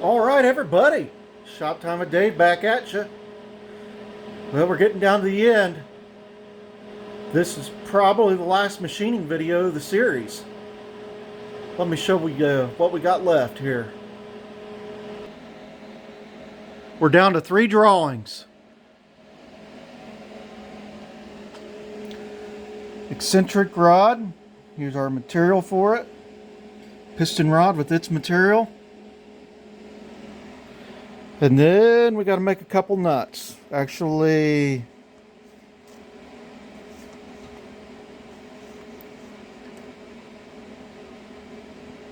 All right, everybody. Shop time of day back at you. Well, we're getting down to the end. This is probably the last machining video of the series. Let me show you what we got left here. We're down to 3 drawings. Eccentric rod. Here's our material for it. Piston rod with its material. And then we got to make a couple nuts. Actually,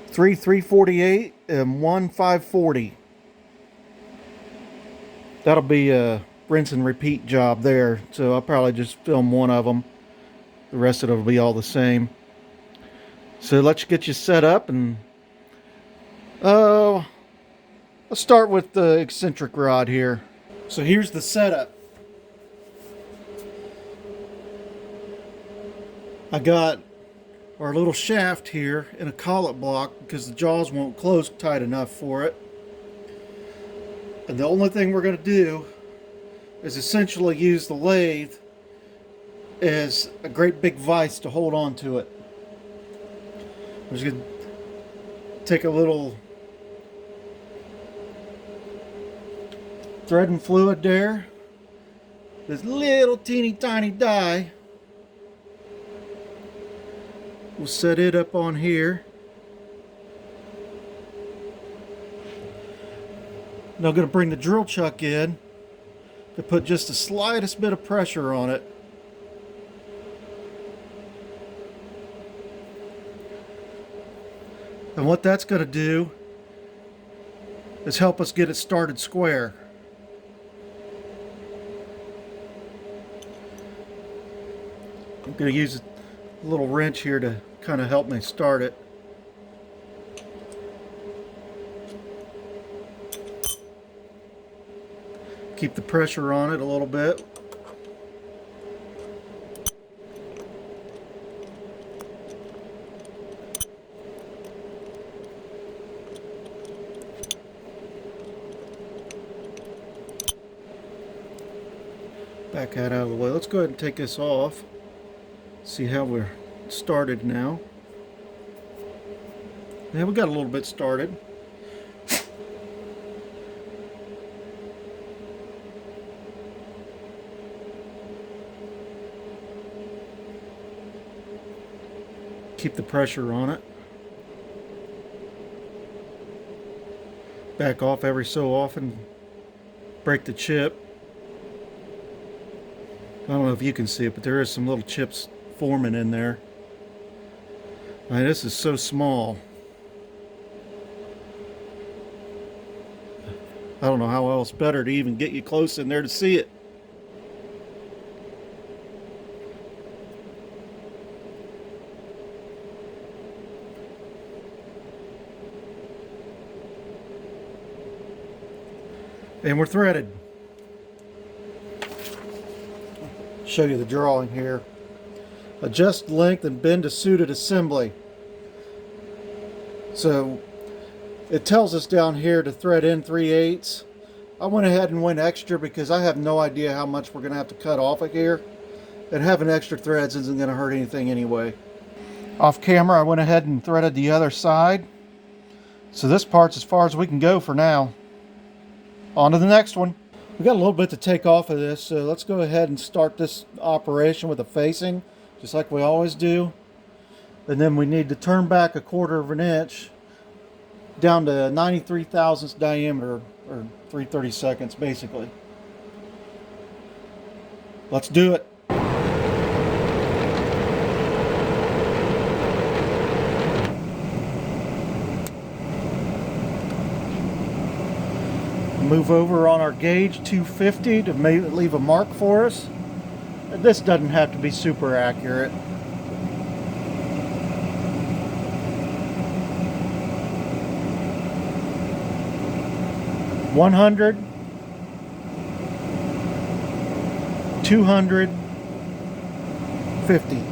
three 348 and one 540. That'll be a rinse and repeat job there. So I'll probably just film one of them. The rest of it will be all the same. So let's get you set up, and let's start with the eccentric rod here. So here's the setup. I got our little shaft here in a collet block because the jaws won't close tight enough for it. And the only thing we're going to do is essentially use the lathe as a great big vise to hold on to it. I'm just going to take a little thread and fluid there. This little teeny tiny die. We'll set it up on here. Now I'm going to bring the drill chuck in to put just the slightest bit of pressure on it. And what that's going to do is help us get it started square. I'm going to use a little wrench here to kind of help me start it. Keep the pressure on it a little bit. Back that out of the way. Let's go ahead and take this off. See how we're started now. Yeah, we got a little bit started. Keep the pressure on it. Back off every so often. Break the chip. I don't know if you can see it, but there is some little chips forming in there. I mean, this is so small. I don't know how else better to even get you close in there to see it. And we're threaded. Show you the drawing here. Adjust length and bend to suited assembly. So it tells us down here to thread in 3/8. I went ahead and went extra because I have no idea how much we're going to have to cut off of here, and having extra threads isn't going to hurt anything anyway. Off camera, I went ahead and threaded the other side. So this part's as far as we can go for now. On to the next one. We got a little bit to take off of this, so let's go ahead and start this operation with a facing, just like we always do. And then we need to turn back 1/4 of an inch down to 93 thousandths diameter, or 3/32 basically. Let's do it. Move over on our gauge 250 to leave a mark for us. This doesn't have to be super accurate. $100, $200, $50.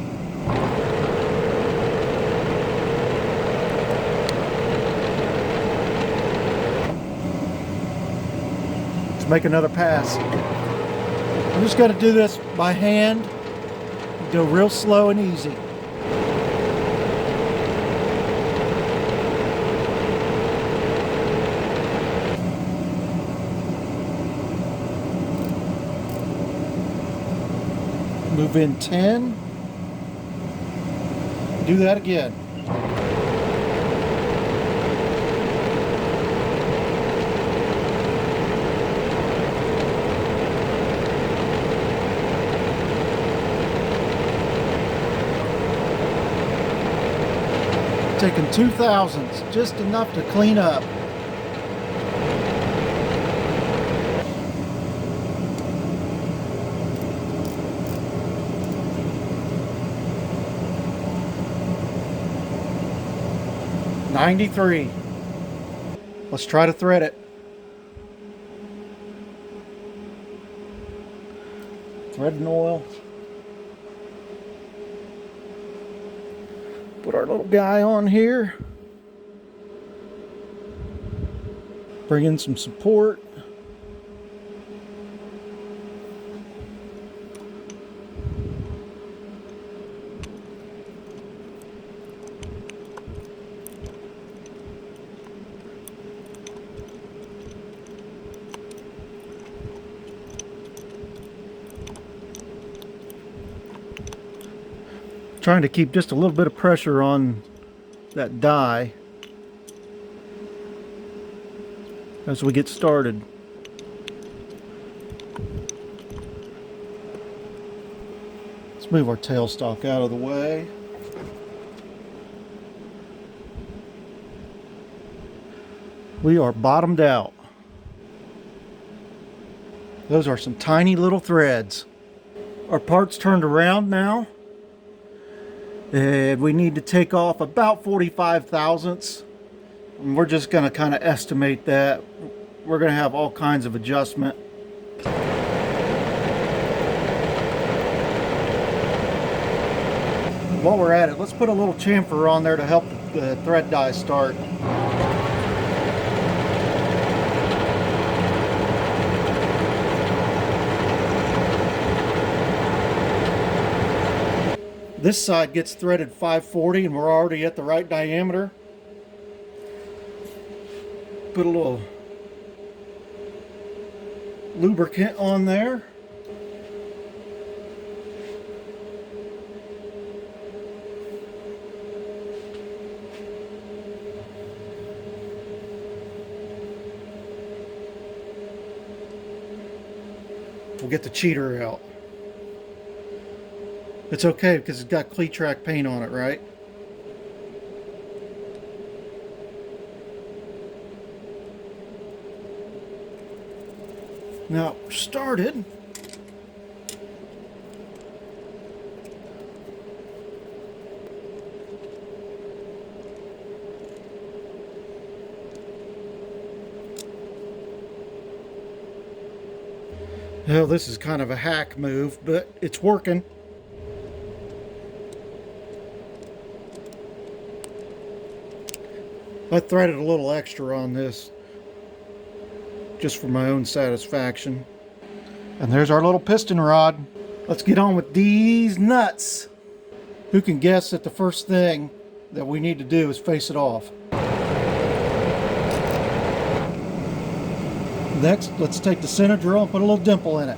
make another pass. I'm just going to do this by hand. Go real slow and easy. Move in 10. Do that again. Taking 2 thousandths, just enough to clean up. $93. Let's try to thread it. Thread and oil. Put our little guy on here. Bring in some support. Trying to keep just a little bit of pressure on that die as we get started. Let's move our tailstock out of the way. We are bottomed out. Those are some tiny little threads. Our part's turned around now. And we need to take off about 45 thousandths. And we're just going to kind of estimate that. We're going to have all kinds of adjustment. While we're at it, let's put a little chamfer on there to help the thread die start. This side gets threaded 540 and we're already at the right diameter. Put a little lubricant on there. We'll get the cheater out. It's okay because it's got Cleat-Track paint on it, right? Now, started. Well, this is kind of a hack move, but it's working. I threaded a little extra on this just for my own satisfaction. And there's our little piston rod. Let's get on with these nuts. Who can guess that the first thing that we need to do is face it off? Next, let's take the center drill and put a little dimple in it.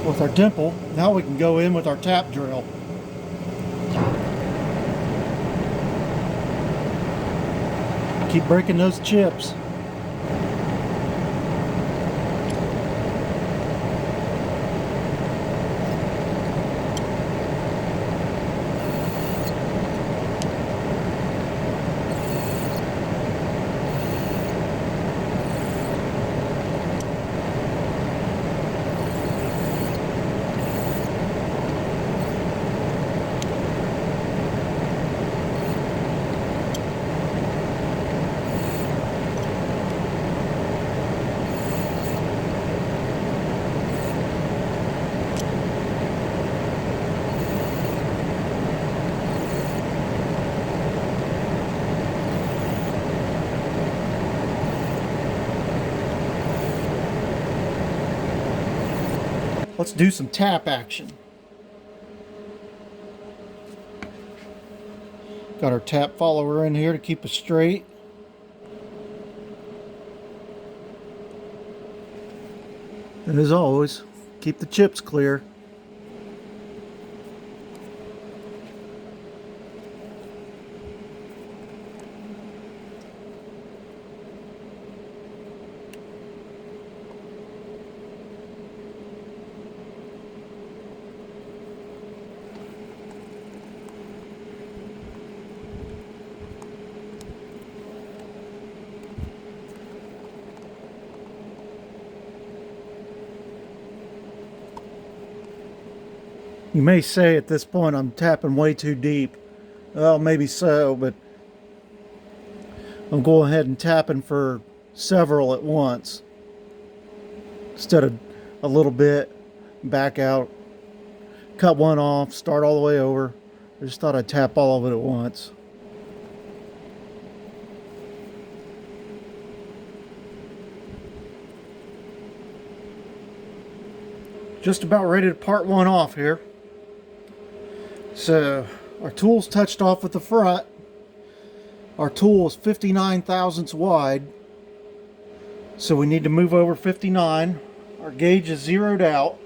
With our dimple, now we can go in with our tap drill. Keep breaking those chips. Let's do some tap action. Got our tap follower in here to keep us straight. And as always, keep the chips clear. You may say at this point I'm tapping way too deep. Well, maybe so, but I'm going ahead and tapping for several at once instead of a little bit, back out, cut one off, start all the way over. I just thought I'd tap all of it at once. Just about ready to part one off here. So our tool's touched off with the front. Our tool is 59 thousandths wide, so we need to move over 59. Our gauge is zeroed out.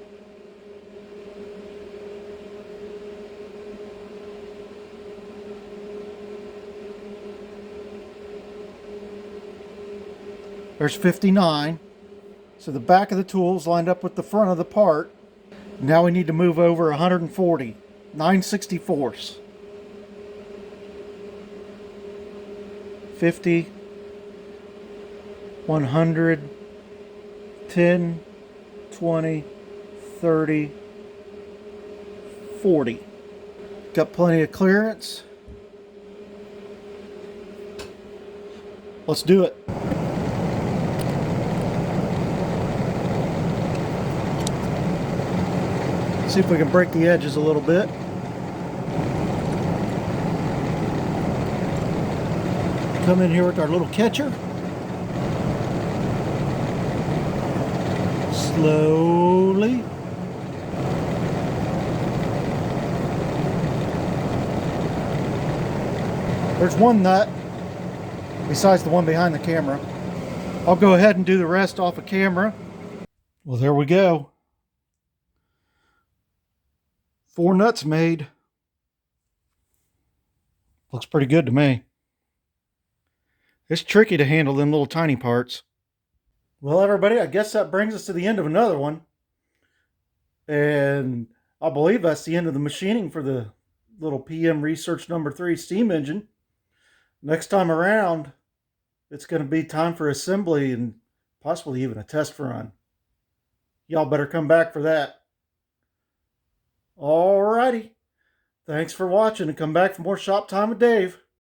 There's 59. So the back of the tool is lined up with the front of the part. Now we need to move over 140, 9/64. 50, 100, 10, 20, 30, 40. Got plenty of clearance. Let's do it. See if we can break the edges a little bit. Come in here with our little catcher. Slowly. There's one nut besides the one behind the camera. I'll go ahead and do the rest off of camera. Well, there we go. 4 nuts made. Looks pretty good to me. It's tricky to handle them little tiny parts. Well, everybody, I guess that brings us to the end of another one. And I believe that's the end of the machining for the little PM Research number 3 steam engine. Next time around, it's going to be time for assembly and possibly even a test run. Y'all better come back for that. Alrighty. Thanks for watching, and come back for more Shop Time with Dave.